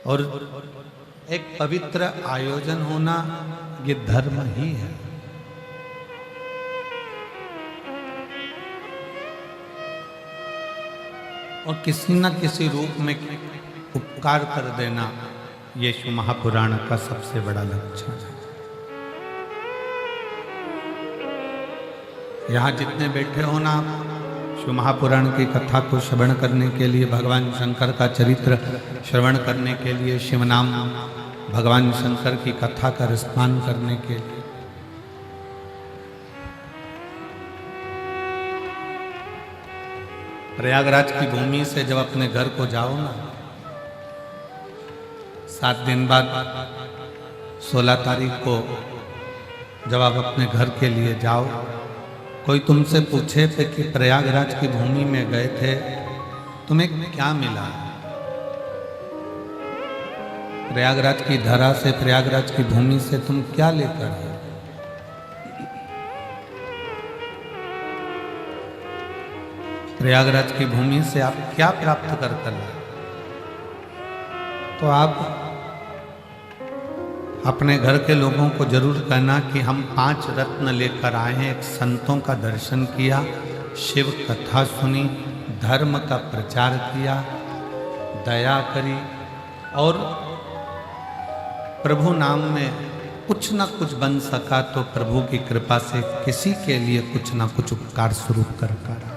और एक पवित्र आयोजन होना ये धर्म ही है। और किसी न किसी रूप में उपकार कर देना ये शिव महापुराण का सबसे बड़ा लक्षण है। यहाँ जितने बैठे हो ना, शिव महापुराण की कथा को श्रवण करने के लिए, भगवान शंकर का चरित्र श्रवण करने के लिए, शिव नाम भगवान शंकर की कथा का रसपान करने के लिए, प्रयागराज की भूमि से जब अपने घर को जाओ ना, 7 दिन बाद 16 तारीख को जब आप अपने घर के लिए जाओ, कोई तुमसे पूछे थे कि प्रयागराज की भूमि में गए थे, तुम्हें क्या मिला? प्रयागराज की धरा से, प्रयागराज की भूमि से तुम क्या लेकर आए? प्रयागराज की भूमि से आप क्या प्राप्त कर लाए? तो आप अपने घर के लोगों को जरूर कहना कि हम 5 रत्न लेकर आए हैं। एक संतों का दर्शन किया, शिव कथा सुनी, धर्म का प्रचार किया, दया करी और प्रभु नाम में कुछ ना कुछ बन सका तो प्रभु की कृपा से किसी के लिए कुछ ना कुछ उपकार स्वरूप कर रहा।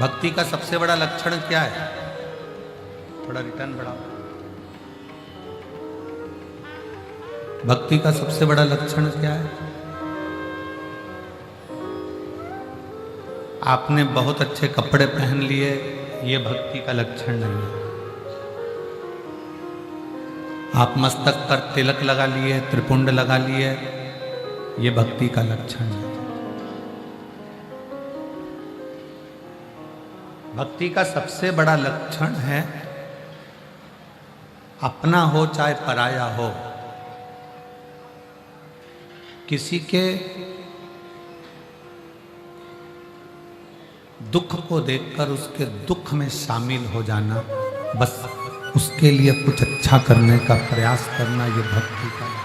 भक्ति का सबसे बड़ा लक्षण क्या है? थोड़ा रिटर्न बढ़ाओ। भक्ति का सबसे बड़ा लक्षण क्या है? आपने बहुत अच्छे कपड़े पहन लिए, ये भक्ति का लक्षण नहीं है। आप मस्तक पर तिलक लगा लिए, त्रिपुंड लगा लिए, ये भक्ति का लक्षण है। भक्ति का सबसे बड़ा लक्षण है अपना हो चाहे पराया हो, किसी के दुख को देखकर उसके दुख में शामिल हो जाना, बस उसके लिए कुछ अच्छा करने का प्रयास करना, ये भक्ति का लक्षण।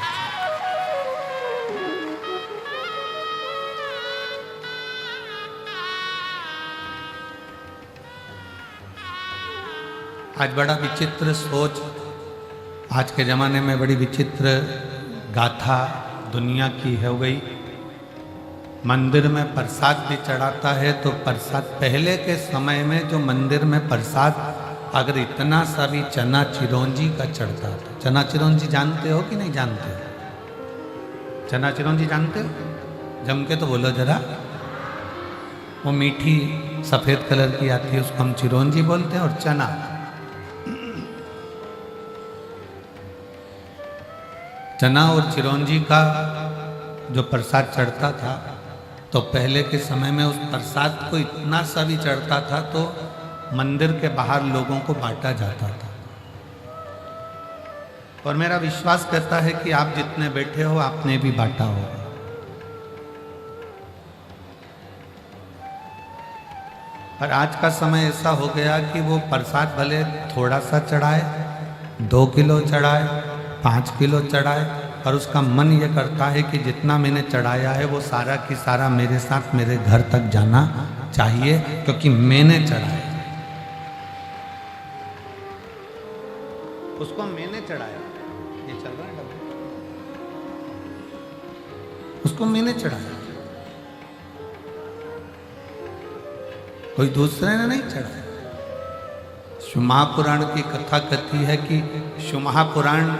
आज बड़ा विचित्र सोच, आज के ज़माने में बड़ी विचित्र गाथा दुनिया की हो गई। मंदिर में प्रसाद भी चढ़ाता है तो प्रसाद, पहले के समय में जो मंदिर में प्रसाद अगर इतना सा भी चना चिरौंजी का चढ़ता था। चना चिरौंजी जानते हो कि नहीं जानते हो? चना चिरौंजी जानते हो? जम के तो बोलो जरा। वो मीठी सफ़ेद कलर की आती है, उसको हम चिरौंजी बोलते हैं। और चना और चिरौंजी का जो प्रसाद चढ़ता था, तो पहले के समय में उस प्रसाद को इतना सा भी चढ़ता था तो मंदिर के बाहर लोगों को बांटा जाता था। और मेरा विश्वास करता है कि आप जितने बैठे हो आपने भी बांटा होगा। पर आज का समय ऐसा हो गया कि वो प्रसाद भले थोड़ा सा चढ़ाए, 2 किलो चढ़ाए, 5 किलो चढ़ाए, और उसका मन ये करता है कि जितना मैंने चढ़ाया है वो सारा की सारा मेरे साथ मेरे घर तक जाना चाहिए, क्योंकि मैंने चढ़ाया, उसको मैंने चढ़ाया। ये चल रहा है डब्बा, उसको मैंने चढ़ाया, कोई दूसरे ने नहीं चढ़ाया। शिव महापुराण की कथा कहती है कि शिव महापुराण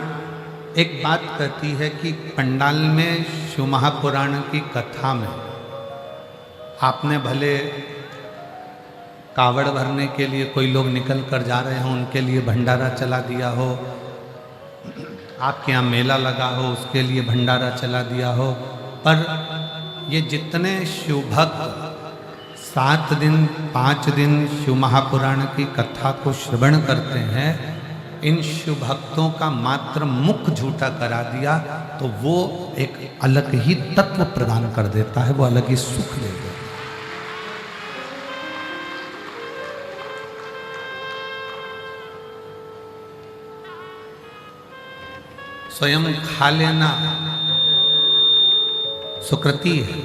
एक बात कहती है कि पंडाल में शिव महापुराण की कथा में आपने भले कावड़ भरने के लिए कोई लोग निकल कर जा रहे हों, उनके लिए भंडारा चला दिया हो, आपके यहाँ मेला लगा हो उसके लिए भंडारा चला दिया हो, पर ये जितने शिव भक्त 7 दिन 5 दिन शिव महापुराण की कथा को श्रवण करते हैं, इन शिव भक्तों का मात्र मुख झूठा करा दिया तो वो एक अलग ही तत्व प्रदान कर देता है, वो अलग ही सुख दे देता है। स्वयं खा लेना सुकृति है,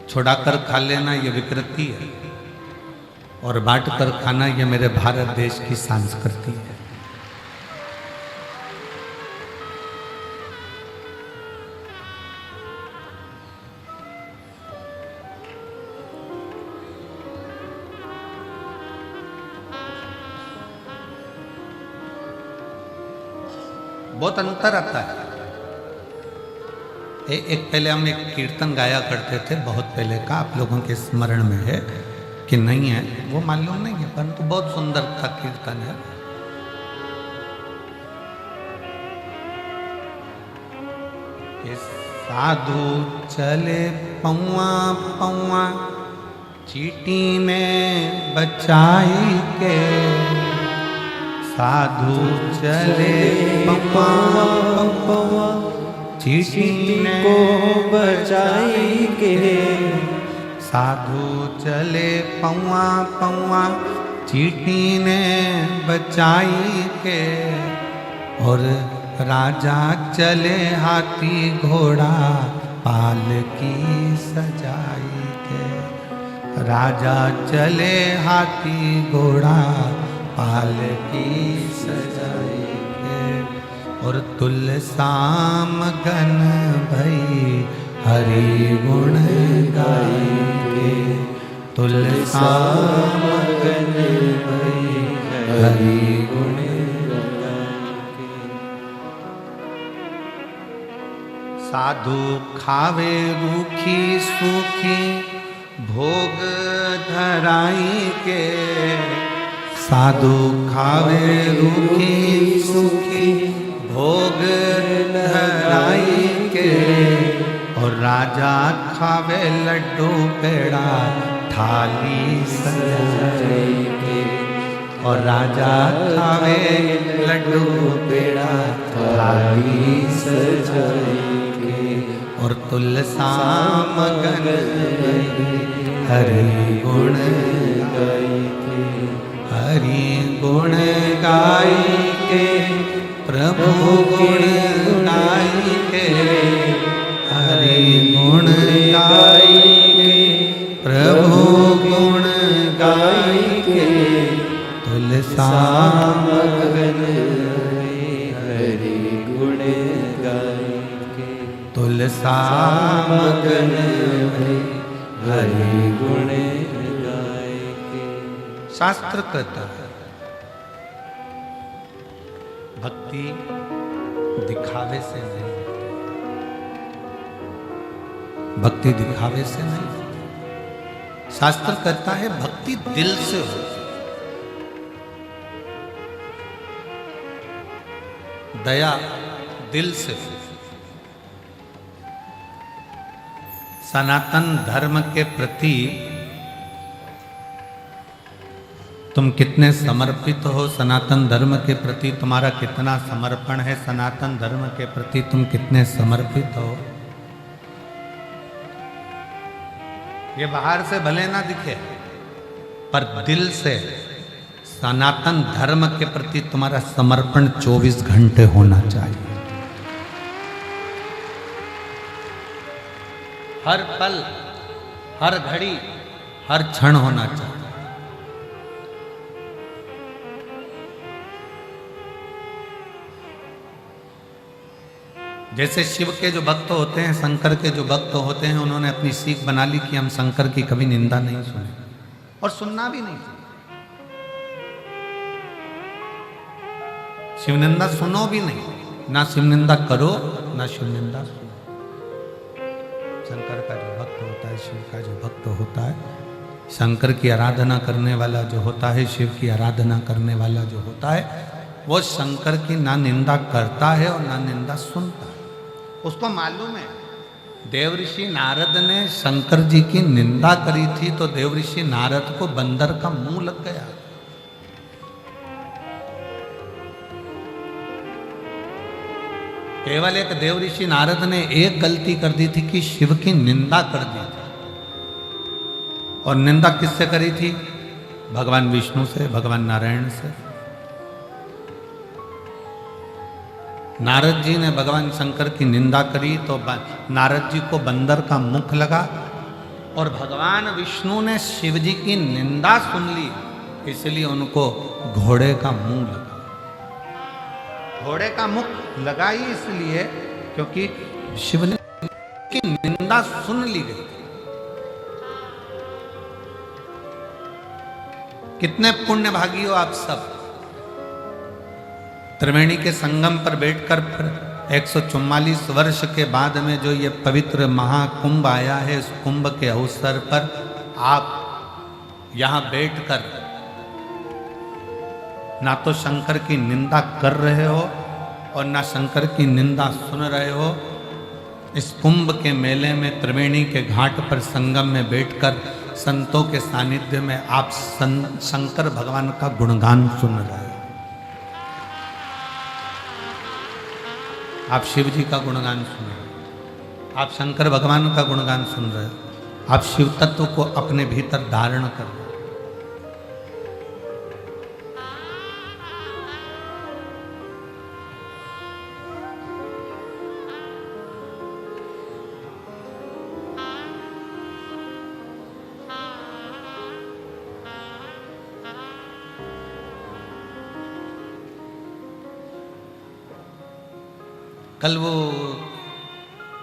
छुड़ाकर खा लेना ये विकृति है, और बांट कर खाना ये मेरे भारत देश की संस्कृति है। बहुत अंतर आता है। एक पहले हम एक कीर्तन गाया करते थे, बहुत पहले का, आप लोगों के स्मरण में है कि नहीं है वो मालूम नहीं है, परंतु बहुत सुंदर था कीर्तन है। कि साधु चले पौआ पौआ चीटी ने बचाई के, साधु चले पौआ पौआ चीटी को बचाई के, साधु चले पौआ पौआ चीटी ने बचाई के, और राजा चले हाथी घोड़ा पालकी सजाई के, राजा चले हाथी घोड़ा पालकी सजाई के, और तुलसाम गन भई हरि गुण गाई के, तुलसाम गन भई हरि गुण गाई के। साधु खावे रूखी सूखी भोग धराई के, साधु खावे रूखी सूखी भोग धराई के, और राजा खावे लड्डू पेड़ा थाली सजाई के, और राजा खावे लड्डू पेड़ा थाली सजाई के, और तुलसाम गन हरि गुण गाई के, हरि गुण गाई के, प्रभु गुण गाई के, हरि गुण गाई के, प्रभु गुण गाई के, तुलसाम गन हरि गुण गाई के, तुलसाम गन हरि गुण गाई के। शास्त्र कहता है भक्ति दिखावे से नहीं, भक्ति दिखावे से नहीं। शास्त्र कहता है भक्ति दिल से हो, दया दिल से हो। सनातन धर्म के प्रति तुम कितने समर्पित हो, सनातन धर्म के प्रति तुम्हारा कितना समर्पण है, सनातन धर्म के प्रति तुम कितने समर्पित हो, ये बाहर से भले ना दिखे पर दिल से सनातन धर्म के प्रति तुम्हारा समर्पण 24 घंटे होना चाहिए। हर पल, हर घड़ी, हर क्षण होना चाहिए। जैसे शिव के जो भक्त होते हैं, शंकर के जो भक्त होते हैं, उन्होंने अपनी सीख बना ली कि हम शंकर की कभी निंदा नहीं सुने और सुनना भी नहीं। शिव निंदा सुनो भी नहीं, ना शिव निंदा करो ना शिव निंदा सुनो। शंकर का जो भक्त होता है, शिव का जो भक्त होता है, शंकर की आराधना करने वाला जो होता है, शिव की आराधना करने वाला जो होता है, वो शंकर की ना निंदा करता है और ना निंदा सुनता है। उसको मालूम है देवऋषि नारद ने शंकर जी की निंदा करी थी तो देवऋषि नारद को बंदर का मुंह लग गया। केवल एक देव ऋषि नारद ने एक गलती कर दी थी कि शिव की निंदा कर दी थी। और निंदा किससे करी थी? भगवान विष्णु से, भगवान नारायण से। नारद जी ने भगवान शंकर की निंदा करी तो नारद जी को बंदर का मुख लगा, और भगवान विष्णु ने शिव जी की निंदा सुन ली, इसलिए उनको घोड़े का मुंह लगा। घोड़े का मुख लगा ही इसलिए क्योंकि शिव ने की निंदा सुन ली गई। कितने पुण्य भागी हो आप सब। त्रिवेणी के संगम पर बैठकर 144 वर्ष के बाद में जो ये पवित्र महाकुंभ आया है, इस कुंभ के अवसर पर आप यहां बैठकर ना तो शंकर की निंदा कर रहे हो और ना शंकर की निंदा सुन रहे हो। इस कुंभ के मेले में त्रिवेणी के घाट पर संगम में बैठकर संतों के सानिध्य में आप शंकर भगवान का गुणगान सुन रहे हो। आप शिव जी का गुणगान सुन रहे हो, आप शंकर भगवान का गुणगान सुन रहे हो, आप शिव तत्व को अपने भीतर धारण कर रहे हो। कल वो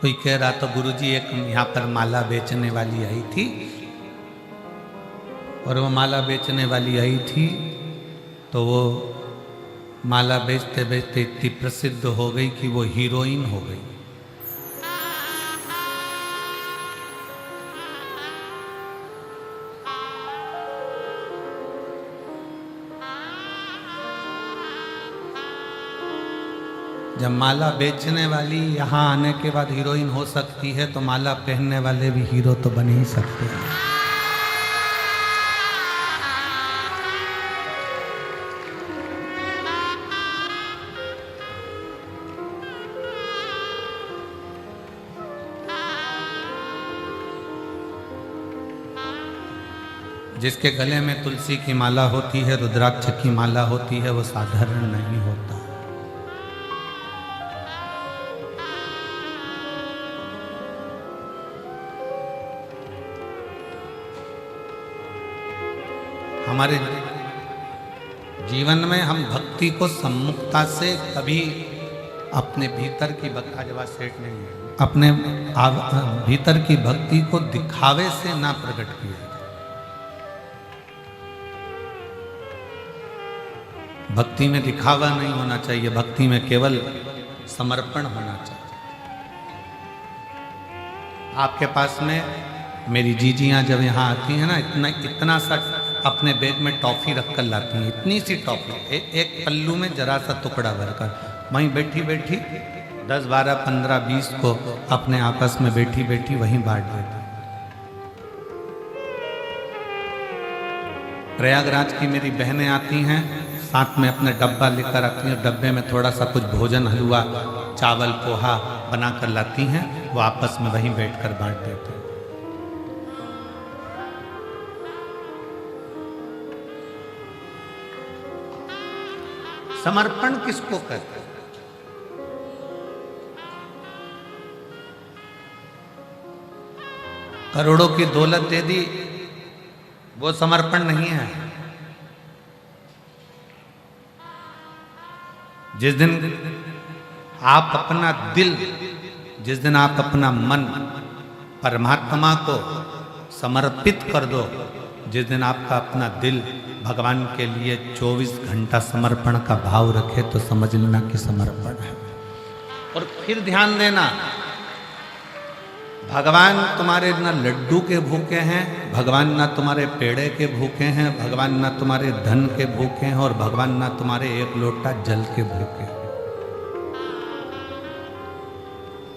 कोई कह रहा था, गुरुजी एक यहाँ पर माला बेचने वाली आई थी, और वो माला बेचने वाली आई थी तो वो माला बेचते बेचते इतनी प्रसिद्ध हो गई कि वो हीरोइन हो गई। जब माला बेचने वाली यहाँ आने के बाद हीरोइन हो सकती है, तो माला पहनने वाले भी हीरो तो बन ही सकते हैं। जिसके गले में तुलसी की माला होती है, रुद्राक्ष की माला होती है, वो साधारण नहीं होता। हमारे जीवन में हम भक्ति को सम्मुखता से कभी अपने भीतर की भक्ति, आज बात सेट नहीं है, अपने भीतर की भक्ति को दिखावे से ना प्रकट किया। भक्ति में दिखावा नहीं होना चाहिए, भक्ति में केवल समर्पण होना चाहिए। आपके पास में मेरी जीजियाँ जब यहाँ आती हैं ना, इतना सा अपने बैग में टॉफ़ी रख कर लाती हैं, इतनी सी टॉफ़ी, एक पल्लू में जरा सा टुकड़ा भरकर, वहीं बैठी बैठी 10, 12, 15, 20 को अपने आपस में बैठी बैठी वहीं बांट देती। प्रयागराज की मेरी बहनें आती हैं, साथ में अपने डब्बा लेकर आती हैं, डब्बे में थोड़ा सा कुछ भोजन, हलवा, चावल, पोहा बना कर लाती हैं, वो आपस में वहीं बैठकर बांट देते हैं। समर्पण किसको कहते हैं? करोड़ों की दौलत दे दी, वो समर्पण नहीं है। जिस दिन आप अपना दिल, जिस दिन आप अपना मन परमात्मा को समर्पित कर दो, जिस दिन आपका अपना दिल भगवान के लिए 24 घंटा समर्पण का भाव रखे, तो समझ लेना कि समर्पण है। और फिर ध्यान देना, भगवान तुम्हारे ना लड्डू के भूखे हैं, भगवान ना तुम्हारे पेड़े के भूखे हैं, भगवान ना तुम्हारे धन के भूखे हैं, और भगवान ना तुम्हारे एक लोटा जल के भूखे हैं।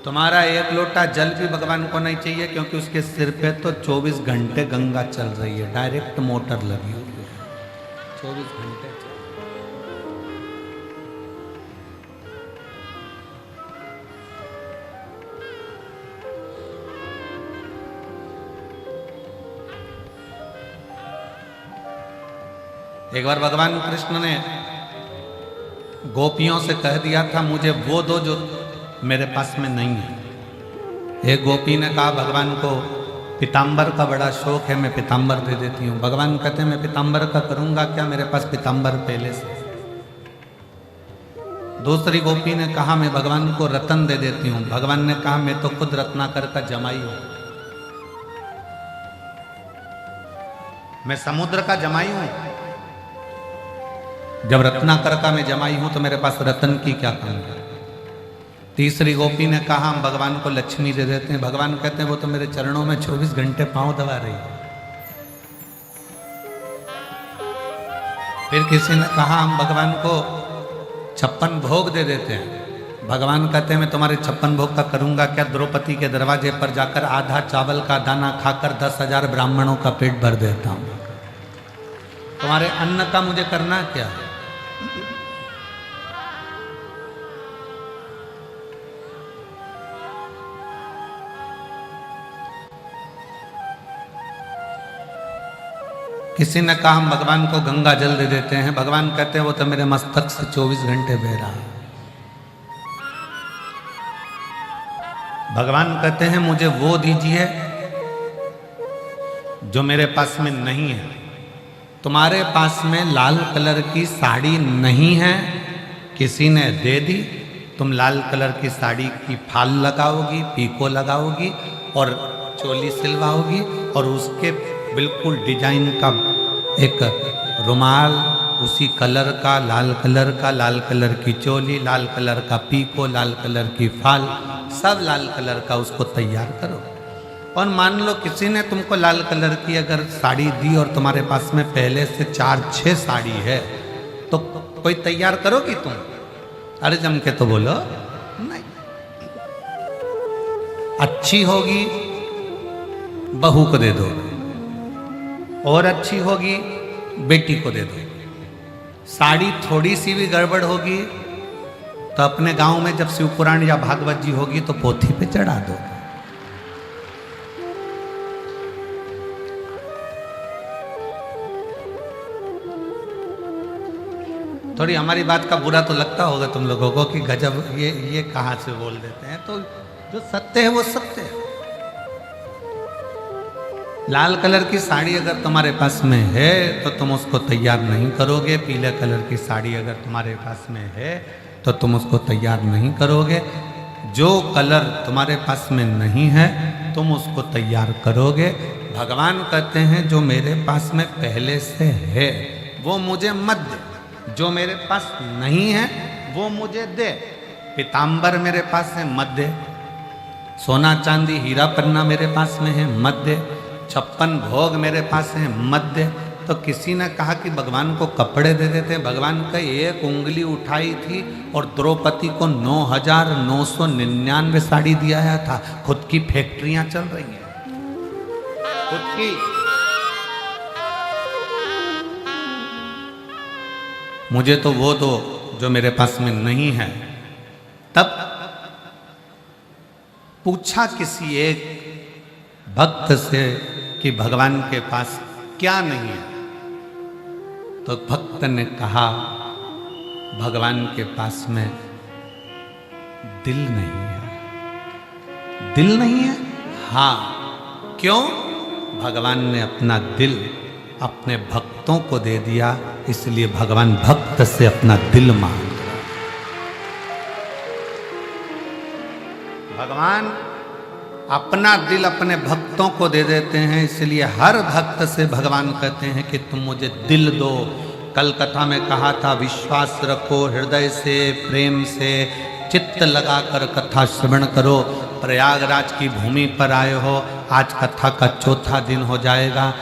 तुम्हारा एक लोटा जल भी भगवान को नहीं चाहिए, क्योंकि उसके सिर पे तो 24 घंटे गंगा चल रही है, डायरेक्ट मोटर लगी हुई है, 24 घंटे। एक बार भगवान कृष्ण ने गोपियों से कह दिया था मुझे वो दो जो मेरे पास में नहीं है। एक गोपी ने कहा भगवान को पीताम्बर का बड़ा शौक है, मैं पीताम्बर दे देती हूँ। भगवान कहते हैं मैं पीताम्बर का करूँगा क्या, मेरे पास पीताम्बर पहले से। दूसरी गोपी ने कहा मैं भगवान को रतन दे देती हूँ। भगवान ने कहा मैं तो खुद रत्नाकर का जमाई हूँ, मैं समुद्र का जमाई हूँ। जब रत्नाकर का मैं जमाई हूं तो मेरे पास रतन की क्या कमी है। तीसरी गोपी ने कहा हम भगवान को लक्ष्मी दे देते हैं। भगवान कहते हैं वो तो मेरे चरणों में 24 घंटे पांव दबा रही है। फिर किसी ने कहा हम भगवान को 56 भोग दे देते हैं। भगवान कहते हैं मैं तुम्हारे 56 भोग का करूंगा क्या, द्रौपदी के दरवाजे पर जाकर आधा चावल का दाना खाकर 10,000 ब्राह्मणों का पेट भर देता हूं। तुम्हारे अन्न का मुझे करना क्या है। किसी ने कहा हम भगवान को गंगा जल दे देते हैं। भगवान कहते हैं वो तो मेरे मस्तक से 24 घंटे बह रहा है। भगवान कहते हैं मुझे वो दीजिए जो मेरे पास में नहीं है। तुम्हारे पास में लाल कलर की साड़ी नहीं है, किसी ने दे दी, तुम लाल कलर की साड़ी की फाल लगाओगी, पीको लगाओगी और चोली सिलवाओगी और उसके बिल्कुल डिजाइन का एक रुमाल उसी कलर का, लाल कलर की चोली, लाल कलर का पीको, लाल कलर की फाल, सब लाल कलर का उसको तैयार करो। और मान लो किसी ने तुमको लाल कलर की अगर साड़ी दी और तुम्हारे पास में पहले से 4-6 साड़ी है तो कोई तैयार करोगी तुम? अरे जम के तो बोलो नहीं। अच्छी होगी बहू को दे दो और अच्छी होगी बेटी को दे दो। साड़ी थोड़ी सी भी गड़बड़ होगी तो अपने गांव में जब शिव पुराण या भागवत जी होगी तो पोथी पे चढ़ा दो। थोड़ी हमारी बात का बुरा तो लगता होगा तुम लोगों को कि गजब ये कहां से बोल देते हैं। तो जो सत्य है वो सत्य है। लाल कलर की साड़ी अगर तुम्हारे पास में है तो तुम उसको तैयार नहीं करोगे। पीले कलर की साड़ी अगर तुम्हारे पास में है तो तुम उसको तैयार नहीं करोगे। जो कलर तुम्हारे पास में नहीं है तुम उसको तैयार करोगे। भगवान कहते हैं जो मेरे पास में पहले से है वो मुझे मत दे, जो मेरे पास नहीं है वो मुझे दे। पीताम्बर मेरे पास है मत दे, सोना चांदी हीरा पन्ना मेरे पास में है मत दे, 56 भोग मेरे पास है मत दे। तो किसी ने कहा कि भगवान को कपड़े दे देते। भगवान का एक उंगली उठाई थी और द्रौपदी को 9,999 साड़ी दिया था। खुद की फैक्ट्रियां चल रही हैं, खुद की। मुझे तो वो दो जो मेरे पास में नहीं है। तब पूछा किसी एक भक्त से कि भगवान के पास क्या नहीं है, तो भक्त ने कहा भगवान के पास में दिल नहीं है। दिल नहीं है? हाँ। क्यों? भगवान ने अपना दिल अपने भक्तों को दे दिया, इसलिए भगवान भक्त से अपना दिल मांग रहा। भगवान अपना दिल अपने भक्तों को दे देते हैं, इसलिए हर भक्त से भगवान कहते हैं कि तुम मुझे दिल दो। कल कथा में कहा था विश्वास रखो, हृदय से प्रेम से चित्त लगाकर कथा श्रवण करो। प्रयागराज की भूमि पर आए हो, आज कथा का चौथा दिन हो जाएगा,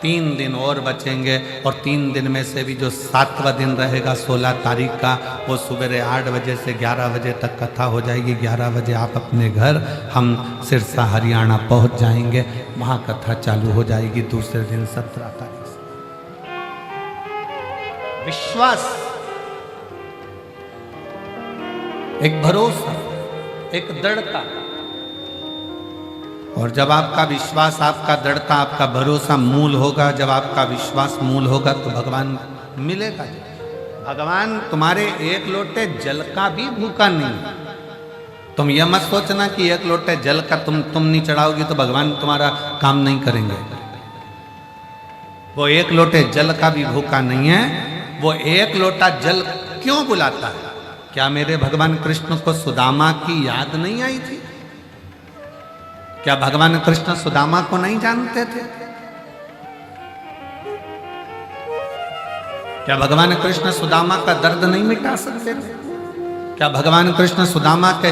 3 दिन और बचेंगे और 3 दिन में से भी जो 7वां दिन रहेगा 16 तारीख का, वो सुबह 8 बजे से 11 बजे तक कथा हो जाएगी। 11 बजे आप अपने घर, हम सिरसा हरियाणा पहुंच जाएंगे, वहाँ कथा चालू हो जाएगी दूसरे दिन 17 तारीख से। विश्वास, एक भरोसा, एक दृढ़ता। और जब आपका विश्वास, आपका दृढ़ता, आपका भरोसा मूल होगा, जब आपका विश्वास मूल होगा तो भगवान मिलेगा जल। भगवान तुम्हारे एक लोटे जल का भी भूखा नहीं। तुम यह मत सोचना कि एक लोटे जल का तुम नहीं चढ़ाओगी तो भगवान तुम्हारा काम नहीं करेंगे। वो एक लोटे जल का भी भूखा नहीं है। वो एक लोटा जल क्यों बुलाता है? क्या मेरे भगवान कृष्ण को सुदामा की याद नहीं आई थी? क्या भगवान कृष्ण सुदामा को नहीं जानते थे? क्या भगवान कृष्ण सुदामा का दर्द नहीं मिटा सकते थे? क्या भगवान कृष्ण सुदामा के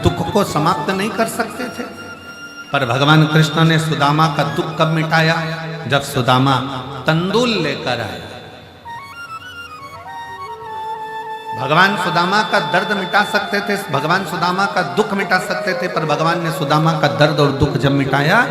दुख को समाप्त नहीं कर सकते थे? पर भगवान कृष्ण ने सुदामा का दुख कब मिटाया? जब सुदामा तंदूल लेकर आया। भगवान सुदामा का दर्द मिटा सकते थे, भगवान सुदामा का दुख मिटा सकते थे, पर भगवान ने सुदामा का दर्द और दुख जब मिटाया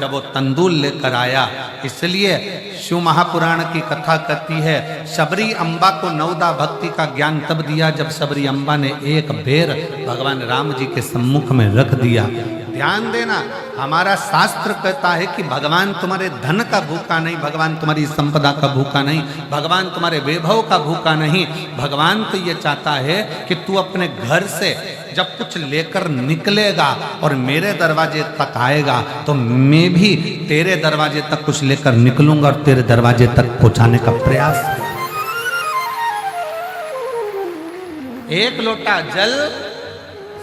जब वो तंदूल लेकर आया। इसलिए शिव महापुराण की कथा कहती है, शबरी अम्बा को नवदा भक्ति का ज्ञान तब दिया जब शबरी अम्बा ने एक बेर भगवान राम जी के सम्मुख में रख दिया। ध्यान देना, हमारा शास्त्र कहता है कि भगवान तुम्हारे धन का भूखा नहीं, भगवान तुम्हारी संपदा का भूखा नहीं, भगवान तुम्हारे वैभव का भूखा नहीं। भगवान तो ये चाहता है कि तू अपने घर से जब कुछ लेकर निकलेगा और मेरे दरवाजे तक आएगा तो मैं भी तेरे दरवाजे तक कुछ लेकर निकलूंगा और तेरे दरवाजे तक पहुंचाने का प्रयास। एक लोटा जल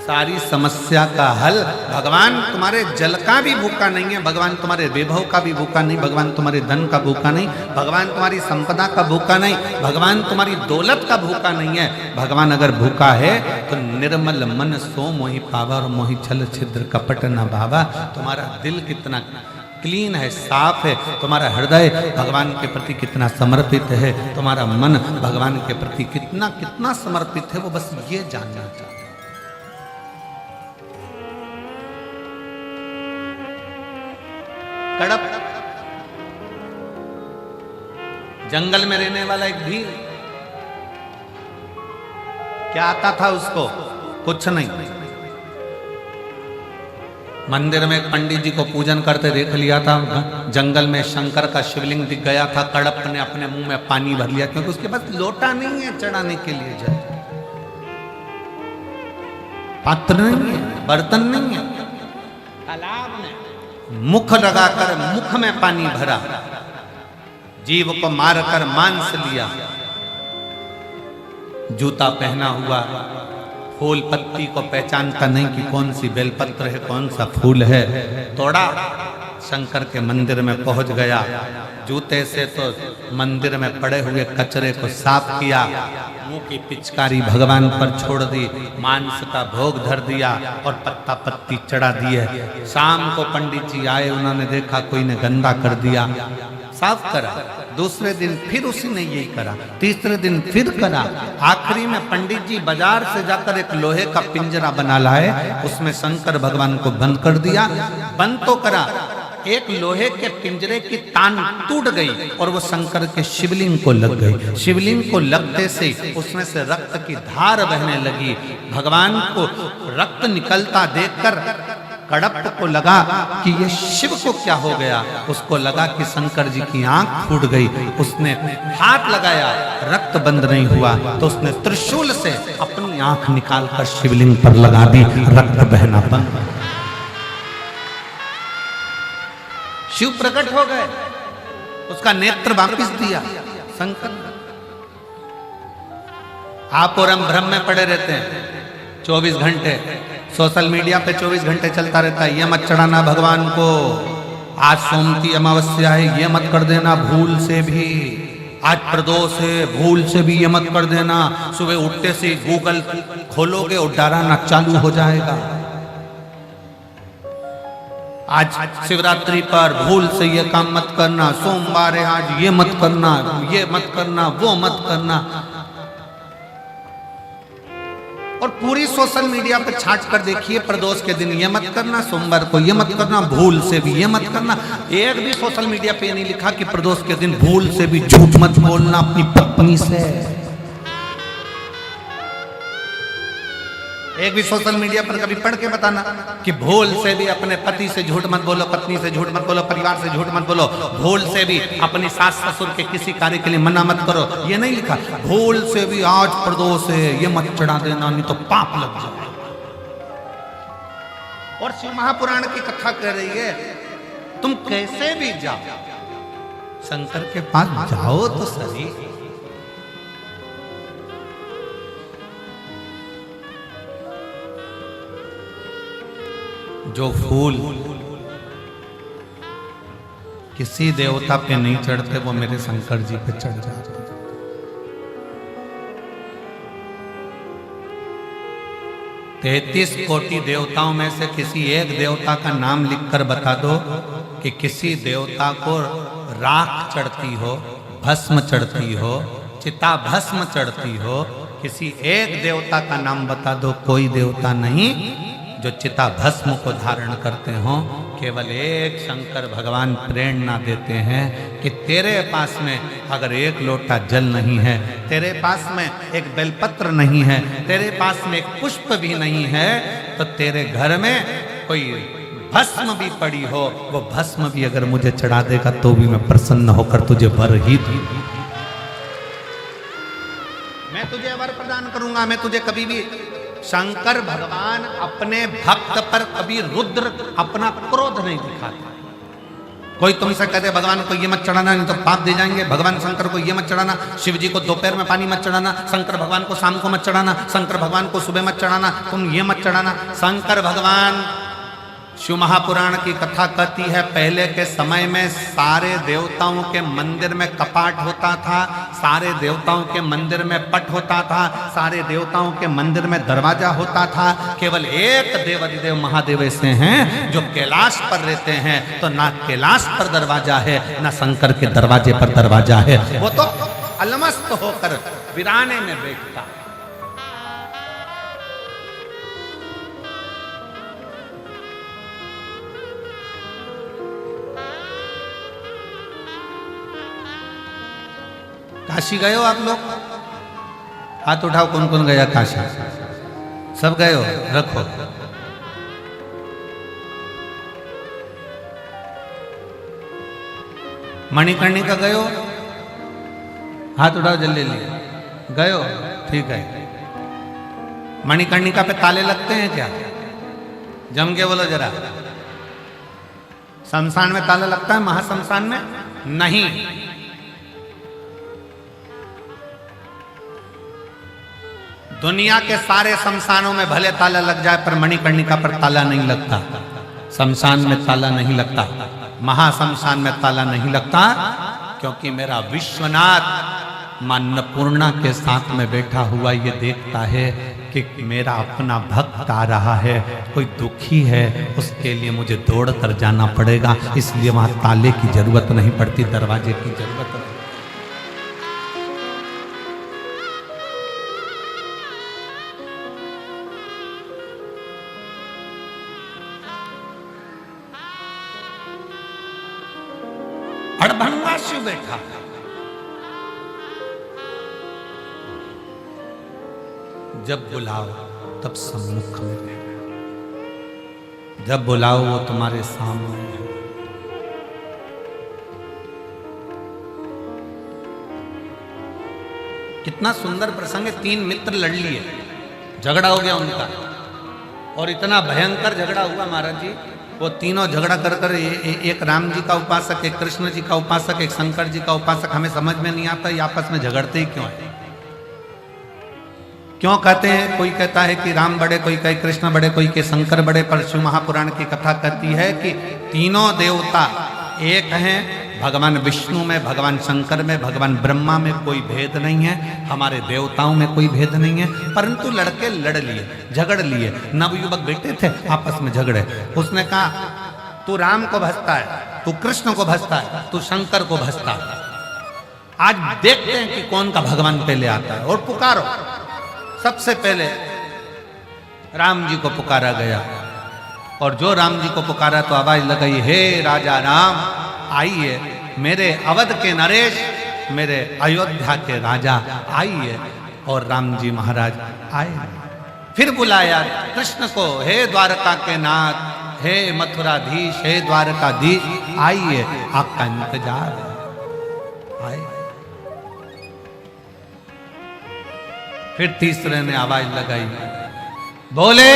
सारी समस्या का हल। भगवान तुम्हारे जल का भी भूखा नहीं है, भगवान तुम्हारे वैभव का भी भूखा नहीं, भगवान तुम्हारे धन का भूखा नहीं, भगवान तुम्हारी संपदा का भूखा नहीं, भगवान तुम्हारी दौलत का भूखा नहीं है। भगवान अगर भूखा है तो निर्मल मन सो मोहि पावा और मोहि छल छिद्र कपट न भावा। तुम्हारा दिल कितना क्लीन है, साफ है, तुम्हारा हृदय भगवान के प्रति कितना समर्पित है, तुम्हारा मन भगवान के प्रति कितना समर्पित है, वो बस ये जानना चाहता है। कड़प जंगल में रहने वाला एक भील, क्या आता था उसको? कुछ नहीं। मंदिर में एक पंडित जी को पूजन करते देख लिया था, जंगल में शंकर का शिवलिंग दिख गया था, कड़प ने अपने मुंह में पानी भर लिया क्योंकि उसके पास लोटा नहीं है चढ़ाने के लिए, जल पात्र नहीं है, बर्तन नहीं है। तालाब में मुख लगाकर मुख में पानी भरा, जीव को मारकर मांस लिया, जूता पहना हुआ, फूल पत्ती को पहचानता नहीं कि कौन सी बेलपत्र है कौन सा फूल है, तोड़ा, शंकर के मंदिर में पहुंच गया, जूते से तो मंदिर में पड़े हुए कचरे को साफ किया, मुंह की पिचकारी भगवान पर छोड़ दी, मांस का भोग धर दिया और पत्ता पत्ती चढ़ा दिए। शाम को पंडित जी आए, उन्होंने देखा कोई ने गंदा कर दिया, साफ करा। दूसरे दिन फिर उसी ने यही करा, तीसरे दिन फिर करा। आखिरी में पंडित जी बाजार से जाकर एक लोहे का पिंजरा बना लाए, उसमें शंकर भगवान को बंद कर दिया। बंद तो करा, एक लोहे के पिंजरे की तान टूट गई और वो शंकर के शिवलिंग को लग गई। शिवलिंग को लगते से उसमें से रक्त की धार बहने लगी। भगवान को रक्त निकलता देखकर कड़प को लगा कि ये शिव को क्या हो गया। उसको लगा कि शंकर जी की आंख फूट गई। उसने हाथ लगाया, रक्त बंद नहीं हुआ तो उसने त्रिशूल से अपनी आंख निकालकर शिवलिंग पर लगा दी, रक्त बहना बंद। शिव प्रकट हो गए, उसका नेत्र वापिस दिया शंकर। आप और हम भ्रम में पड़े रहते हैं 24 घंटे, सोशल मीडिया पे 24 घंटे चलता रहता है, ये मत चढ़ाना भगवान को, आज सोमती अमावस्या है ये मत कर देना भूल से भी, आज प्रदोष है भूल से भी ये मत कर देना। सुबह उठते से गूगल खोलोगे और डराना चालू हो जाएगा। आज शिवरात्रि पर भूल से ये काम मत करना, सोमवार है आज ये मत करना, ये मत करना, वो मत करना। और पूरी सोशल मीडिया पर छाट कर देखिए, प्रदोष के दिन ये मत करना, सोमवार को ये मत करना, भूल से भी ये मत करना। एक भी सोशल मीडिया पे नहीं लिखा कि प्रदोष के दिन भूल से भी झूठ मत बोलना अपनी पत्नी से। एक भी सोशल मीडिया पर कभी पढ़ के बताना कि भूल से भी अपने पति से झूठ मत बोलो, पत्नी से झूठ मत बोलो, परिवार से झूठ मत बोलो, भूल से भी अपनी सास ससुर के किसी कार्य के लिए मना मत करो। ये नहीं लिखा, भूल से भी आज प्रदोष है ये मत चढ़ा देना, नहीं तो पाप लग जाए। और शिव महापुराण की कथा कह रही है तुम कैसे भी जाओ शंकर के पास जाओ तो सही। जो फूल किसी देवता पे नहीं चढ़ते वो मेरे शंकर जी पे चढ़ जाते। 33 कोटि देवताओं में से किसी एक देवता का नाम लिखकर बता दो कि किसी देवता को राख चढ़ती हो, भस्म चढ़ती हो, चिता भस्म चढ़ती हो। किसी एक देवता का नाम बता दो, कोई देवता नहीं जो चिता भस्म को धारण करते हो। केवल एक शंकर भगवान प्रेरणा देते हैं कि तेरे पास में अगर एक लोटा जल नहीं है, तेरे पास में एक बेलपत्र नहीं है, तेरे पास में एक पुष्प भी नहीं है, तो तेरे घर में कोई भस्म भी पड़ी हो, वो भस्म भी अगर मुझे चढ़ा देगा तो भी मैं प्रसन्न होकर तुझे वर ही दूं। मैं तुझे वर प्रदान करूंगा। मैं तुझे कभी भी शंकर भगवान अपने भक्त पर कभी रुद्र अपना क्रोध नहीं दिखाता। कोई तुमसे कहते भगवान को ये मत चढ़ाना नहीं तो पाप दे जाएंगे, भगवान शंकर को ये मत चढ़ाना, शिव जी को दोपहर में पानी मत चढ़ाना, शंकर भगवान को शाम को मत चढ़ाना, शंकर भगवान को सुबह मत चढ़ाना, तुम ये मत चढ़ाना। शंकर भगवान, शिव महापुराण की कथा कहती है पहले के समय में सारे देवताओं के मंदिर में कपाट होता था, सारे देवताओं के मंदिर में पट होता था, सारे देवताओं के मंदिर में दरवाजा होता था। केवल एक देवाधिदेव महादेव ऐसे हैं जो कैलाश पर रहते हैं, तो ना कैलाश पर दरवाजा है ना शंकर के दरवाजे पर दरवाजा है। वो तो अलमस्त होकर वीराने में बैठता। काशी गए हो आप लोग? हाथ उठाओ कौन कौन गया काशी? सब गए हो? रखो। मणिकर्णिका गए हो? हाथ उठाओ जल्दी जल्दी। गए हो? ठीक है। मणिकर्णिका पे ताले लगते हैं क्या? जम के बोलो जरा। शमशान में ताला लगता है, महाशमशान में नहीं। दुनिया के सारे शमशानों में भले ताला लग जाए पर मणिकर्णिका पर ताला नहीं लगता। शमशान में ताला नहीं लगता, महाशमशान में ताला नहीं लगता, क्योंकि मेरा विश्वनाथ मां अन्नपूर्णा के साथ में बैठा हुआ ये देखता है कि मेरा अपना भक्त आ रहा है, कोई दुखी है, उसके लिए मुझे दौड़ कर जाना पड़ेगा, इसलिए वहां ताले की जरूरत नहीं पड़ती, दरवाजे की जरूरत नहीं। अड़भंगा शिव बैठा, जब बुलाओ तब सम्मुख में रहे, जब बुलाओ वो तुम्हारे सामने है। कितना सुंदर प्रसंग है। 3 मित्र लड़ लिए, झगड़ा हो गया उनका, और इतना भयंकर झगड़ा हुआ महाराज जी, वो तीनों झगड़ा कर कर एक राम जी का उपासक, एक कृष्ण जी का उपासक, एक शंकर जी का उपासक, हमें समझ में नहीं आता ये आपस में झगड़ते ही क्यों है। क्यों कहते हैं, कोई कहता है कि राम बड़े, कोई कहे कृष्ण बड़े, कोई के शंकर बड़े, पर शिव महापुराण की कथा कहती है कि तीनों देवता एक हैं। भगवान विष्णु में, भगवान शंकर में, भगवान ब्रह्मा में कोई भेद नहीं है, हमारे देवताओं में कोई भेद नहीं है। परंतु लड़के लड़ लिए, झगड़ लिए, नवयुवक बेटे थे आपस में झगड़े। उसने कहा तू राम को भजता है, तू कृष्ण को भजता है, तू शंकर को भजता है, आज देखते हैं कि कौन का भगवान पहले आता है, और पुकारो। सबसे पहले राम जी को पुकारा गया, और जो राम जी को पुकारा तो आवाज लगाई, हे राजा राम आइए, मेरे अवध के नरेश, मेरे अयोध्या के राजा आइए। और राम जी महाराज आए। फिर बुलाया कृष्ण को, हे द्वारका के नाथ, हे मथुराधीश, हे द्वारकाधीश, आइए, आपका इंतजार है, आए। फिर तीसरे ने आवाज लगाई, बोले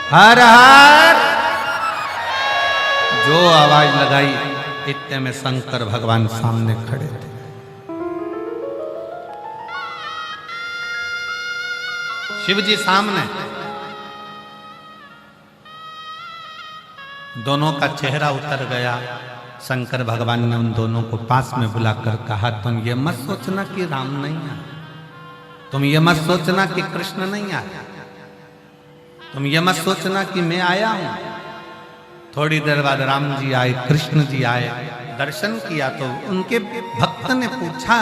हर हर। जो आवाज लगाई, इतने में शंकर भगवान सामने खड़े थे। शिव जी सामने, दोनों का चेहरा उतर गया। शंकर भगवान ने उन दोनों को पास में बुलाकर कहा, तुम ये मत सोचना कि राम नहीं आया, तुम ये मत सोचना कि कृष्ण नहीं आया, तुम ये मत सोचना कि मैं आया हूं। थोड़ी देर बाद राम जी आए, कृष्ण जी आए, दर्शन किया तो उनके भक्त ने पूछा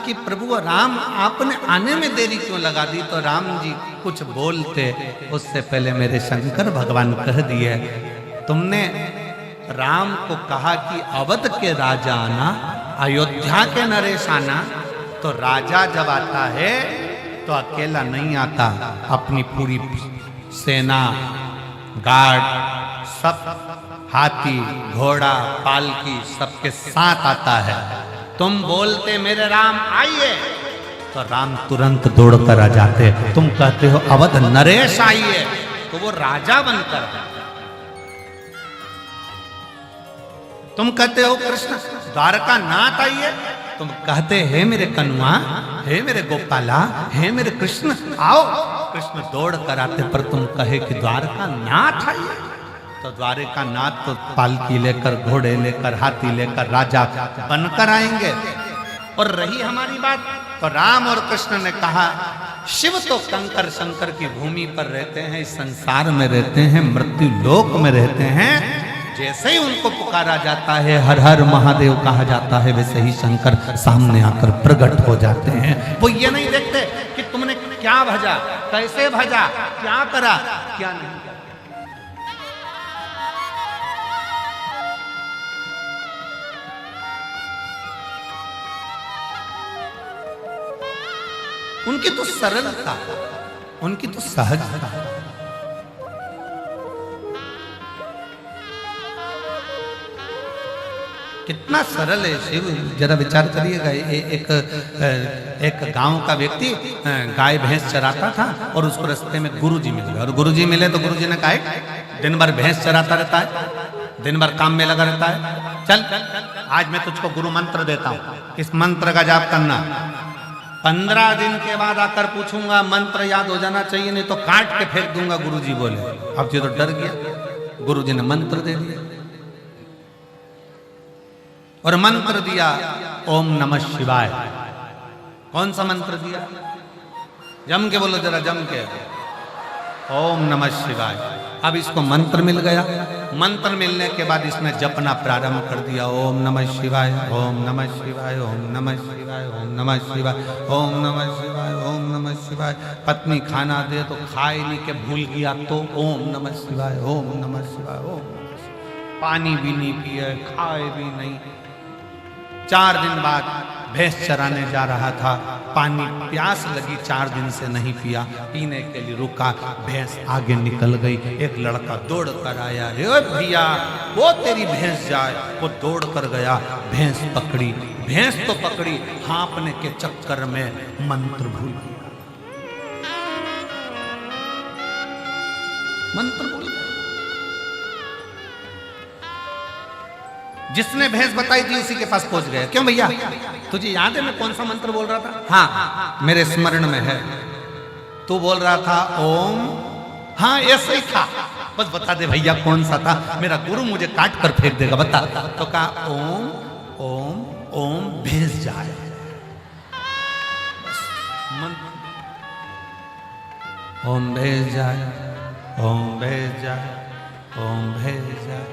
कि प्रभु राम, आपने आने में देरी क्यों लगा दी? तो राम जी कुछ बोलते उससे पहले मेरे शंकर भगवान कह दिए, तुमने राम को कहा कि अवध के राजा आना, अयोध्या के नरेश आना, तो राजा जब आता है तो अकेला नहीं आता, अपनी पूरी सेना, गार्ड, सब हाथी, घोड़ा, पालकी सबके साथ आता है। तुम बोलते मेरे राम आइए, तो राम तुरंत दौड़कर आ जाते। तुम कहते हो अवध नरेश आइए, तो वो राजा बनकर। तुम कहते हो कृष्ण द्वारका नाथ आइए, तुम कहते हे मेरे कन्वा, हे मेरे गोपाला, हे मेरे कृष्ण आओ, कृष्ण दौड़ कर आते। पर तुम कहे कि द्वारका नाथ आइए, तो द्वारका नाथ तो पालकी लेकर, घोड़े लेकर, हाथी लेकर राजा बनकर आएंगे। और रही हमारी बात, तो राम और कृष्ण ने कहा, शिव तो कंकर शंकर की भूमि पर रहते हैं, इस संसार में रहते हैं, मृत्यु लोक में रहते हैं। जैसे ही उनको पुकारा जाता है, हर हर महादेव कहा जाता है, वैसे ही शंकर सामने आकर प्रकट हो जाते हैं। वो ये नहीं देखते कि तुमने क्या भजा, कैसे भजा, क्या करा, क्या नहीं करा। उनकी तो सरलता, उनकी तो सहजता। कितना सरल है शिव, जरा विचार करिएगा। एक गांव का व्यक्ति गाय भैंस चराता था और उसको रास्ते में गुरुजी मिल गए। और गुरुजी मिले तो गुरुजी ने कहा, दिन भर भैंस चराता रहता है, दिन भर काम में लगा रहता है, चल आज मैं तुझको गुरु मंत्र देता हूँ, इस मंत्र का जाप करना। 15 दिन के बाद आकर पूछूंगा, मंत्र याद हो जाना चाहिए, नहीं तो काट के फेंक दूंगा। गुरुजी बोले। अब जी तो डर गया। गुरुजी ने मंत्र दे दिया और मंत्र दिया ओम नमः शिवाय। कौन सा मंत्र दिया? जम के बोलो जरा, जम के, ओम नमः शिवाय। अब इसको मंत्र मिल गया। मंत्र मिलने के बाद इसने जपना प्रारंभ कर दिया, ओम नमः शिवाय, ओम नमः शिवाय, ओम नमः शिवाय, ओम नमः शिवाय, ओम नमः शिवाय, ओम नमः शिवाय। पत्नी खाना दे तो खाए नहीं के भूल गया, तो ओम नमः शिवाय, ओम नमः शिवाय, ओम नमः शिवाय। पानी भी नहीं पिए, खाए भी नहीं। 4 दिन बाद भैंस चराने जा रहा था, पानी प्यास लगी, 4 दिन से नहीं पिया, पीने के लिए रुका, भैंस आगे निकल गई। एक लड़का दौड़ कर आया, ए भैया वो तेरी भैंस जाए। वो दौड़ कर गया, भैंस पकड़ी। भैंस तो पकड़ी, हाँपने के चक्कर में मंत्र भूल गया, मंत्र भूल गया। जिसने भैंस बताई थी उसी के पास पहुंच गए। क्यों भैया, तुझे याद है मैं कौन सा मंत्र बोल रहा था? हाँ मेरे स्मरण में है। तू बोल रहा था ओम, हाँ ऐसे ही था, बस बता दे भैया कौन सा था, मेरा गुरु मुझे काट कर फेंक देगा, बता। तो कहा ओम ओम ओम भैंस जाए। ओम भैंस जाए, ओम भैंस जाए, ओम भैंस जाए।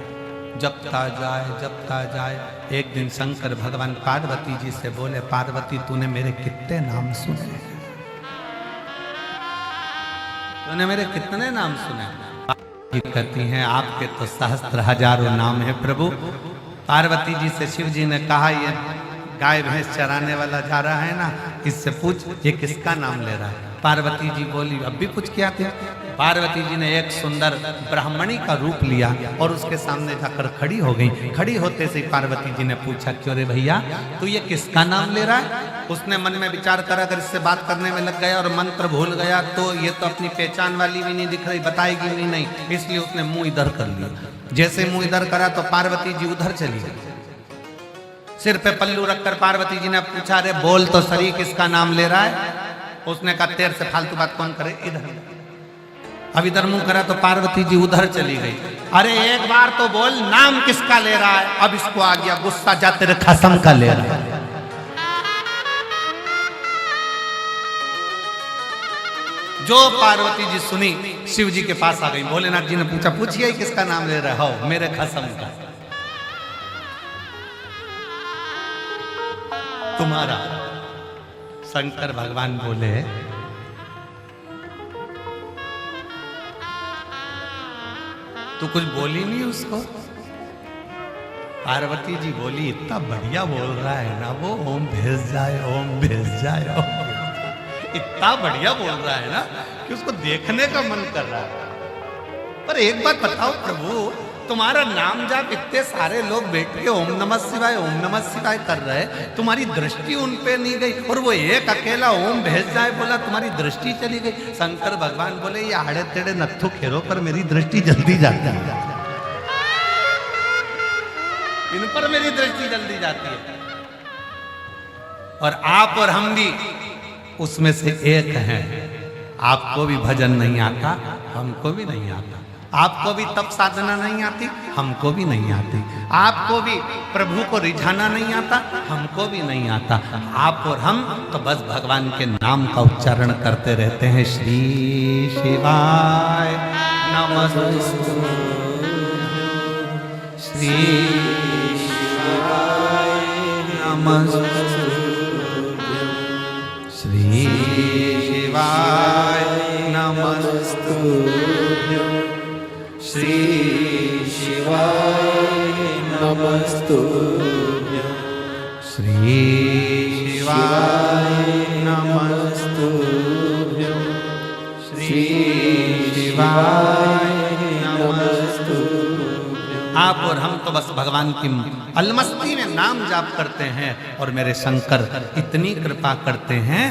जपता जाए, जपता जाए। एक दिन शंकर भगवान पार्वती जी से बोले, पार्वती तूने मेरे कितने नाम सुने? तूने मेरे कितने नाम सुने? कहती हैं आपके तो सहस्त्र हजारों नाम है प्रभु। पार्वती जी से शिव जी ने कहा, ये गाय भैंस चराने वाला जा रहा है ना, इससे पूछ ये किसका नाम ले रहा है। पार्वती जी बोली अब भी कुछ क्या थे। पार्वती जी ने एक सुंदर ब्राह्मणी का रूप लिया और उसके सामने जाकर खड़ी हो गई। खड़ी होते से पार्वती जी ने पूछा क्यों रे भैया तू ये किसका नाम ले रहा है। उसने मन में विचार करा, अगर इससे बात करने में लग गया और मंत्र भूल गया तो ये तो अपनी पहचान वाली भी नहीं दिख रही, बताएगी भी नहीं, इसलिए उसने मुंह इधर कर लिया। जैसे मुंह इधर करा तो पार्वती जी उधर चली गई। सिर पे पल्लू रखकर पार्वती जी ने पूछा अरे बोल तो सही किसका नाम ले रहा है। उसने कहा तेरे से फालतू बात कौन करे, इधर। अब इधर मुंह करा तो पार्वती जी उधर चली गई। अरे एक बार तो बोल नाम किसका ले रहा है। अब इसको आ गया गुस्सा, जा तेरे खसम का ले रहा है। जो पार्वती जी सुनी शिव जी के पास आ गई। भोलेनाथ जी ने पूछा पूछिए किसका नाम ले रहा हो। मेरे खसम का। तुम्हारा। शंकर भगवान बोले तू कुछ बोली नहीं उसको। पार्वती जी बोली इतना बढ़िया बोल रहा है ना वो, ओम भेज जाए ओम भेज जाए ओम। इतना बढ़िया बोल रहा है ना कि उसको देखने का मन कर रहा है। पर एक बात बताओ प्रभु, तुम्हारा नाम जाप इतने सारे लोग बैठ के ओम नमः शिवाय कर रहे, तुम्हारी दृष्टि उन पे नहीं गई और वो एक अकेला ओम भेज जाए बोला, तुम्हारी दृष्टि चली गई। शंकर भगवान बोले ये आड़े तेड़े नत्थु खेरो पर मेरी दृष्टि जल्दी जाती है, इन पर मेरी दृष्टि जल्दी जाती है। और आप और हम भी उसमें से एक हैं। आपको भी भजन नहीं आता, हमको भी नहीं आता। आपको भी तप साधना नहीं आती, हमको भी नहीं आती। आपको भी प्रभु को रिझाना नहीं आता, हमको भी नहीं आता। आप और हम तो बस भगवान के नाम का उच्चारण करते रहते हैं। श्री शिवाय नमस्तु, श्री शिवाय नमस्तु, श्री शिवाय नमस्तु, श्री शिवाय नमस्तु, श्री शिवाय नमस्तु, श्री शिवाय नमस्तु। आप और हम तो बस भगवान की अलमस्ती में नाम जाप करते हैं और मेरे शंकर इतनी कृपा करते हैं।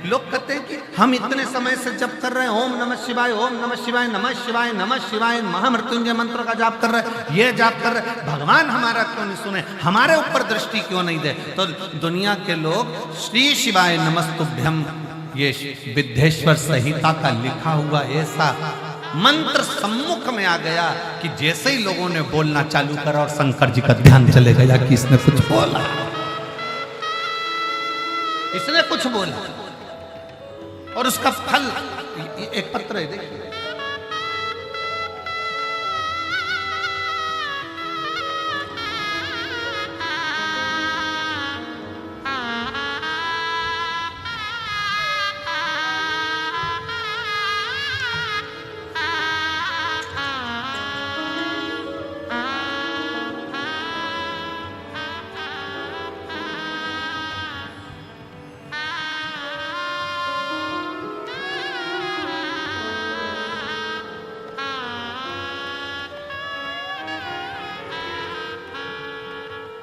लोग कहते हैं कि हम इतने समय से जप कर रहे हैं ओम नमः शिवाय ओम नमः शिवाय नमः शिवाय नमः शिवाय महामृत्युंजय मंत्र का जाप कर रहे हैं, ये जाप कर रहे हैं, भगवान हमारा क्यों नहीं सुने, हमारे ऊपर दृष्टि क्यों नहीं दे। तो दुनिया के लोग श्री शिवाय नमस्तुभ्यम, ये विद्येश्वर संहिता का लिखा हुआ ऐसा मंत्र सम्मुख में आ गया कि जैसे ही लोगों ने बोलना चालू करा और शंकर जी का ध्यान चले गया कि इसने कुछ बोला, इसने कुछ बोला और उसका फल एक पत्र है देखिए।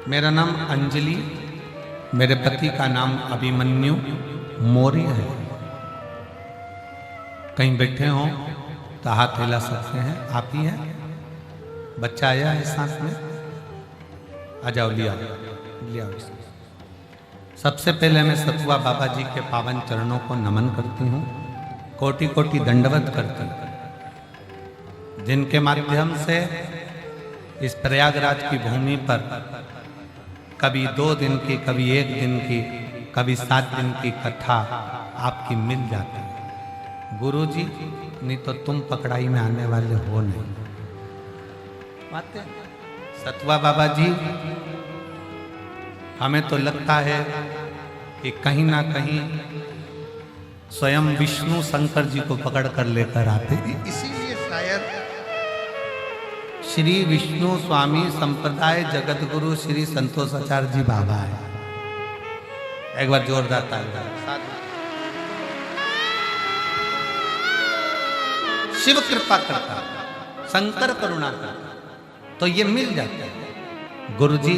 मेरा नाम अंजलि, मेरे पति का नाम अभिमन्यु मौर्य है। कहीं बैठे हों तो हाथ हिला सकते हैं, आप ही हैं। बच्चा आया है साथ में, आ जाओ, लिया लिया। सबसे पहले मैं सतुआ बाबा जी के पावन चरणों को नमन करती हूँ, कोटि कोटि दंडवत करती हूँ, जिनके माध्यम से इस प्रयागराज की भूमि पर कभी 2 दिन की, कभी 1 दिन की, कभी 7 दिन की कथा आपकी मिल जाती है। गुरु जी, नहीं तो तुम पकड़ाई में आने वाले हो नहीं। बातें सतुआ बाबा जी, हमें तो लगता है कि कहीं ना कहीं स्वयं विष्णु शंकर जी को पकड़ कर लेकर आते, इसीलिए शायद श्री विष्णु स्वामी संप्रदाय जगत गुरु श्री संतोषाचार्य जी बाबा है। एक बार जोरदार ताली। शिव कृपा करता, शंकर करुणा करता, तो ये मिल जाता है। गुरुजी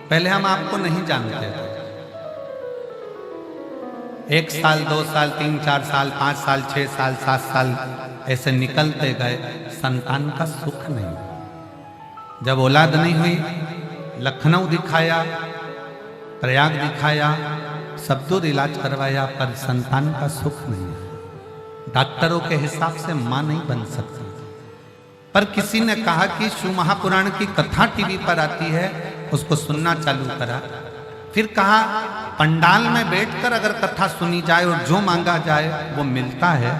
पहले हम आपको नहीं जानते थे, 1 साल 2 साल 3 4 साल 5 साल 6 साल 7 साल ऐसे निकलते गए, संतान का सुख नहीं। जब औलाद नहीं हुई, लखनऊ दिखाया, प्रयाग दिखाया, सब दूर इलाज करवाया, पर संतान का सुख नहीं। डॉक्टरों के हिसाब से मां नहीं बन सकती। पर किसी ने कहा कि शिव महापुराण की कथा टीवी पर आती है, उसको सुनना चालू करा। फिर कहा पंडाल में बैठकर अगर कथा सुनी जाए और जो मांगा जाए वो मिलता है।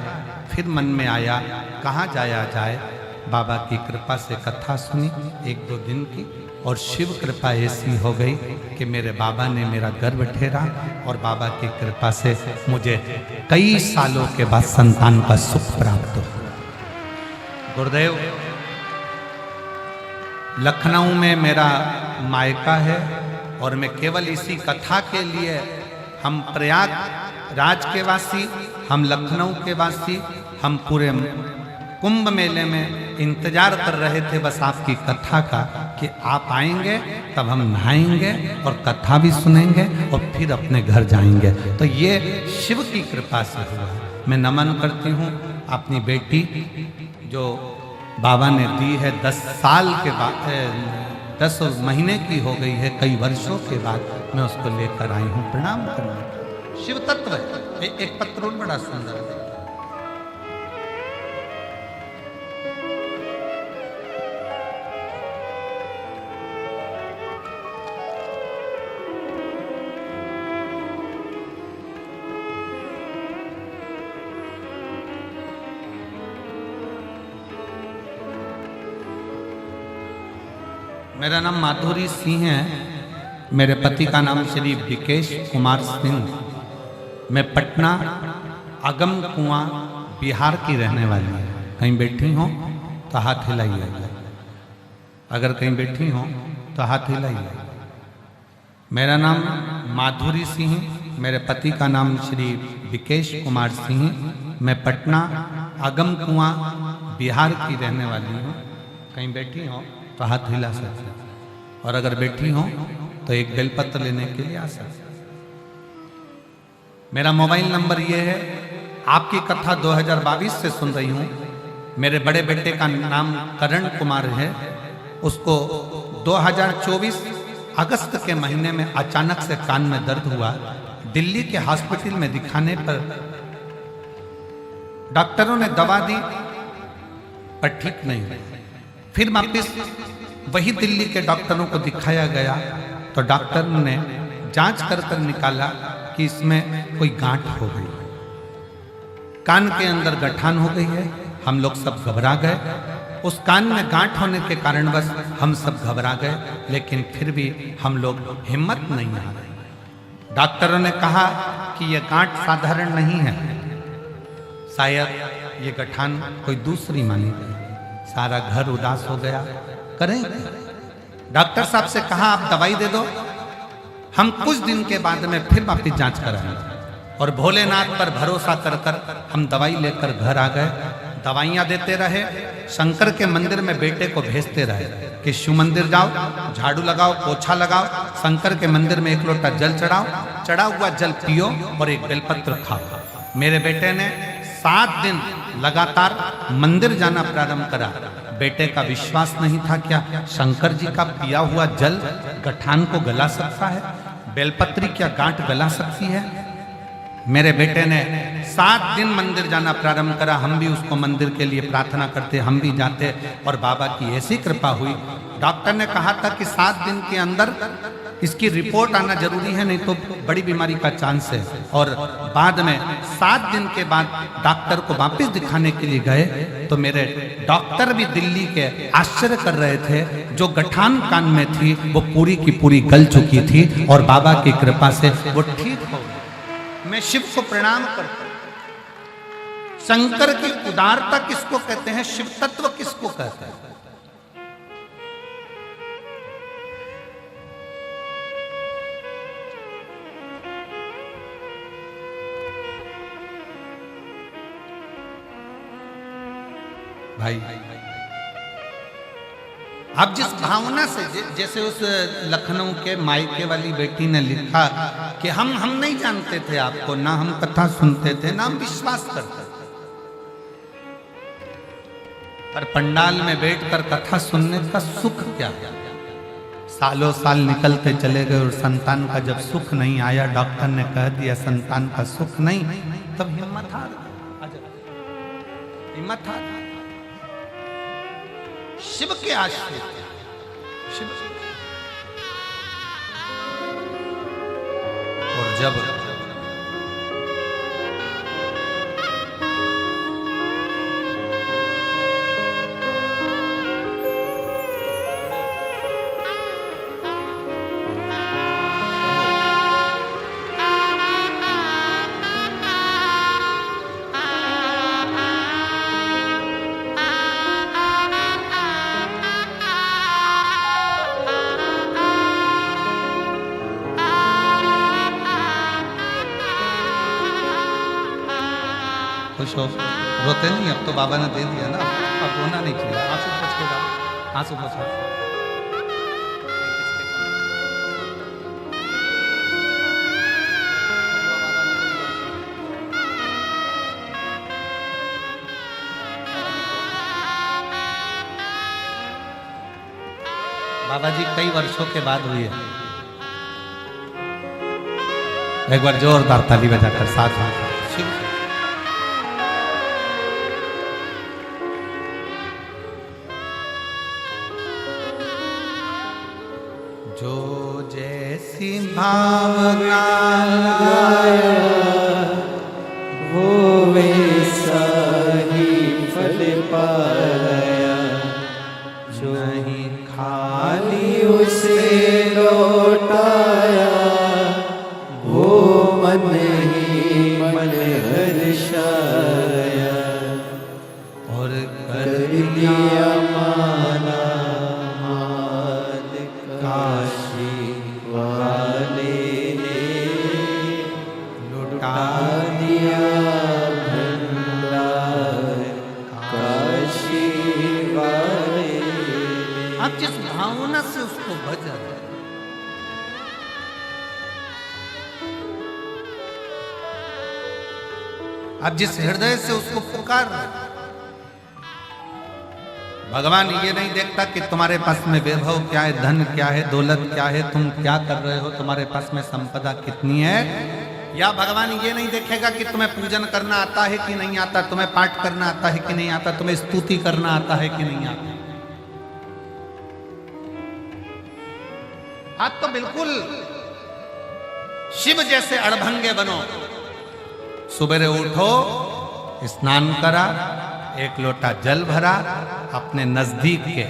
फिर मन में आया कहाँ जाया जाए। बाबा की कृपा से कथा सुनी 1-2 दिन की, और शिव कृपा ऐसी हो गई कि मेरे बाबा ने मेरा गर्भ ठहरा, और बाबा की कृपा से मुझे कई सालों के बाद संतान का सुख प्राप्त हुआ। गुरुदेव, लखनऊ में मेरा मायका है, और मैं केवल इसी कथा के लिए, हम प्रयाग राज के वासी, हम लखनऊ के वासी, हम पूरे कुंभ मेले में इंतजार कर रहे थे बस आपकी कथा का, कि आप आएंगे तब हम नहाएंगे और कथा भी सुनेंगे और फिर अपने घर जाएंगे। तो ये शिव की कृपा से हुआ। मैं नमन करती हूँ अपनी बेटी जो बाबा ने दी है, 10 साल के बाद, 10 महीने की हो गई है, कई वर्षों के बाद मैं उसको लेकर आई हूँ। प्रणाम करना। शिव तत्व है। एक पत्र और बड़ा सुंदर है। मेरा नाम माधुरी सिंह है। मेरे पति का नाम श्री विकेश कुमार सिंह। मैं पटना अगम कुआं बिहार की रहने वाली है। कहीं बैठी हो तो हाथ हिलाइए, अगर कहीं बैठी हो तो हाथ हिलाइए। मेरा नाम माधुरी सिंह, मेरे पति का नाम श्री विकेश कुमार सिंह। मैं पटना अगम कुआं बिहार की रहने वाली हूँ। कहीं बैठी हो तो हाथ हिला सकते, और अगर बैठी हो तो एक बेलपत्र लेने के लिए आ सकते। मेरा मोबाइल नंबर ये है। आपकी कथा 2022 से सुन रही हूँ। मेरे बड़े बेटे का नाम करण कुमार है। उसको 2024 अगस्त के महीने में अचानक से कान में दर्द हुआ। दिल्ली के हॉस्पिटल में दिखाने पर डॉक्टरों ने दवा दी, पर ठीक नहीं हुई। फिर वापिस वही दिल्ली के डॉक्टरों को दिखाया गया, तो डॉक्टर ने जांच कर निकाला कि इसमें कोई गांठ हो गई, कान के अंदर गठान हो गई है। हम लोग सब घबरा गए। उस कान में गांठ होने के कारण बस हम सब घबरा गए, लेकिन फिर भी हम लोग हिम्मत नहीं हारे। डॉक्टरों ने कहा कि यह गांठ साधारण नहीं है, शायद ये गठान कोई दूसरी मानी गई। सारा घर उदास हो गया। करें? डॉक्टर साहब से कहा आप दवाई दे दो, हम कुछ दिन के बाद में फिर वापिस जांच कराएंगे। और भोलेनाथ पर भरोसा कर हम दवाई लेकर घर आ गए। दवाइयाँ देते रहे, शंकर के मंदिर में बेटे को भेजते रहे कि शिव मंदिर जाओ, झाड़ू लगाओ, पोछा लगाओ, शंकर के मंदिर में 1 लोटा जल चढ़ाओ, चढ़ा हुआ जल पियो और एक बेलपत्र खाओ। मेरे बेटे ने 7 दिन लगातार मंदिर जाना प्रारंभ करा। बेटे का विश्वास नहीं था, क्या शंकर जी का पिया हुआ जल गठान को गला सकता है? बेलपत्री क्या गांठ गला सकती है? मेरे बेटे ने 7 दिन मंदिर जाना प्रारंभ करा। हम भी उसको मंदिर के लिए प्रार्थना करते, हम भी जाते, और बाबा की ऐसी कृपा हुई। डॉक्टर ने कहा था कि 7 दिन के अंदर इसकी रिपोर्ट आना जरूरी है, नहीं तो बड़ी बीमारी का चांस है। और बाद में 7 दिन के बाद डॉक्टर को वापस दिखाने के लिए गए, तो मेरे डॉक्टर भी दिल्ली के आश्चर्य कर रहे थे। जो गठान कान में थी वो पूरी की पूरी गल चुकी थी, और बाबा की कृपा से वो ठीक हो गई। मैं शिव को प्रणाम करता हूं। शंकर की उदारता किसको कहते हैं? शिव तत्व किसको कहते हैं? भाई अब जिस भावना से जैसे उस लखनऊ के मायके वाली बेटी ने लिखा कि हम नहीं जानते थे आपको, ना हम कथा सुनते थे, ना हम विश्वास करते थे, पर पंडाल में बैठकर कथा सुनने का सुख क्या है। सालों साल निकलते चले गए और संतान का जब सुख नहीं आया, डॉक्टर ने कह दिया संतान का सुख नहीं, तब हिम्मत हार शिव के आश्रित, शिव। और जब खुश हो, रोते नहीं, अब तो बाबा ने दे दिया ना, अब रोना नहीं चाहिए, आंसू पोंछ के जाओ, आंसू पोंछ। बाबा जी कई वर्षों के बाद हुई है, एक बार जोरदार ताली बजाकर साथ में शिव। जो जैसी भावना वो वैसा ही फल पाया, जो नहीं खाली उसे लौटाया, वो मन ही मन हर्षाया, और कर दिया माना काशी वाले ने, लुटा दिया भंडार काशी वाले ने। आप जिस भावना से उसको भजन, आप जिस हृदय से उसको पुकार रहे, भगवान ये नहीं देखता कि तुम्हारे पास में वैभव क्या है, धन क्या है, दौलत क्या है, तुम क्या कर रहे हो, तुम्हारे पास में संपदा कितनी है, या भगवान ये नहीं देखेगा कि तुम्हें पूजन करना आता है कि नहीं आता, तुम्हें पाठ करना आता है कि नहीं आता, तुम्हें स्तुति करना आता है कि नहीं आता। आप तो बिल्कुल शिव जैसे अड़भंगे बनो। सुबह उठो, स्नान करा, एक लोटा जल भरा, अपने नजदीक के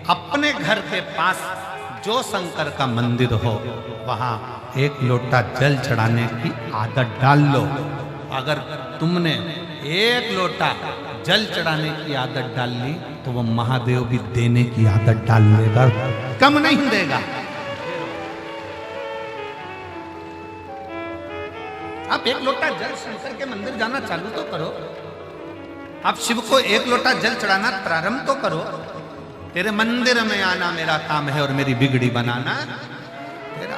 अपने घर के पास जो शंकर का मंदिर हो वहां एक लोटा जल चढ़ाने की आदत डाल लो। अगर तुमने एक लोटा जल चढ़ाने की आदत डाल ली तो वो महादेव भी देने की आदत डाल लेगा, कम नहीं देगा। आप एक लोटा जल शंकर के मंदिर जाना चालू तो करो, आप शिव को एक लोटा जल चढ़ाना प्रारंभ तो करो। तेरे मंदिर में आना मेरा काम है और मेरी बिगड़ी बनाना तेरा।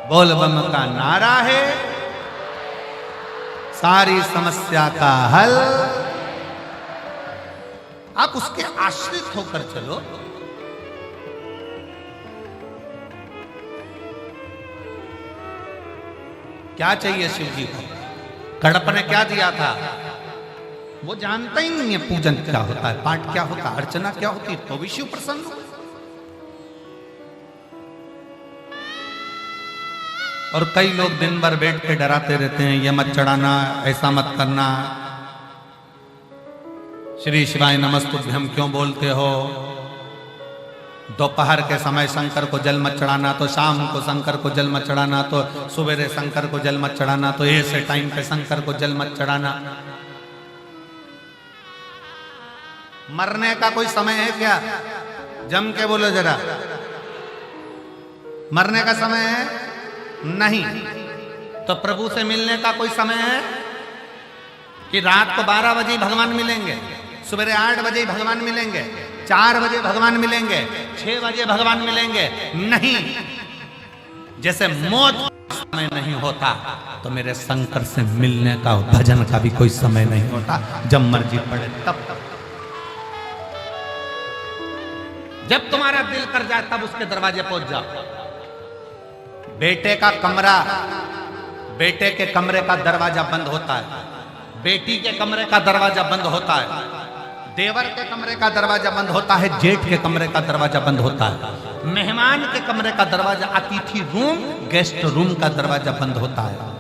बोल बम का नारा है सारी समस्या का हल। आप उसके आश्रित होकर चलो। क्या चाहिए शिव जी को? कड़प ने क्या दिया था? वो जानता ही नहीं है पूजन क्या होता है, पाठ क्या होता है, अर्चना क्या होती है, तो भी शिव प्रसन्न हो। और कई लोग दिन भर बैठ के डराते रहते हैं, ये मत चढ़ाना, ऐसा मत करना, श्री शिवाय नमस्तुभ्यम क्यों बोलते हो, दोपहर के समय शंकर को जल मत चढ़ाना, तो शाम को शंकर को जल मत चढ़ाना, तो सुबह शंकर को जल मत चढ़ाना, तो ऐसे टाइम पे शंकर को जल मत चढ़ाना। मरने का कोई समय है क्या? जम के बोलो जरा, मरने का समय है? नहीं। तो प्रभु से मिलने का कोई समय है कि रात को 12 बजे भगवान मिलेंगे? सवेरे 8 बजे ही भगवान मिलेंगे, 4 बजे भगवान मिलेंगे, 6 बजे भगवान मिलेंगे, नहीं। जैसे मौत का समय नहीं होता तो मेरे शंकर से मिलने का, भजन का भी कोई समय नहीं होता। जब मर्जी पड़े तब, जब तुम्हारा दिल कर जाए तब उसके दरवाजे पहुंच जाओ। बेटे का कमरा, बेटे के कमरे का दरवाजा बंद होता है, बेटी के कमरे का दरवाजा बंद होता है, देवर के कमरे का दरवाजा बंद होता है, जेठ के कमरे का दरवाजा बंद होता है, मेहमान के कमरे का दरवाजा, अतिथि रूम, गेस्ट रूम का दरवाजा बंद होता है।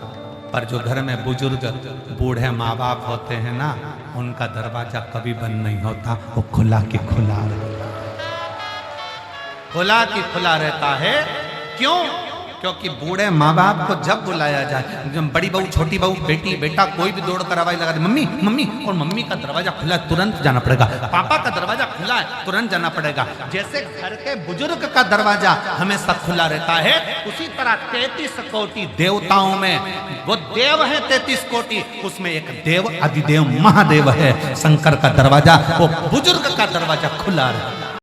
पर जो घर में बुजुर्ग बूढ़े माँ बाप होते हैं ना, उनका दरवाजा कभी बंद नहीं होता, वो खुला की खुला रहता है, खुला की खुला रहता है। क्यों? क्योंकि बूढ़े माँ बाप को जब बुलाया जाए, जब बड़ी बहू, छोटी बहू, बेटी, बेटा कोई भी दौड़ कर आवाज लगा दे, मम्मी मम्मी, और मम्मी का दरवाजा खुला है, तुरंत जाना पड़ेगा। पापा का दरवाजा खुला है, तुरंत जाना पड़ेगा। जैसे घर के बुजुर्ग का दरवाजा हमेशा खुला रहता है, उसी तरह 33 कोटि देवताओं में वो देव है 33 कोटि, उसमें एक देव अधिदेव महादेव है, शंकर का दरवाजा, वो बुजुर्ग का दरवाजा खुला रहता है।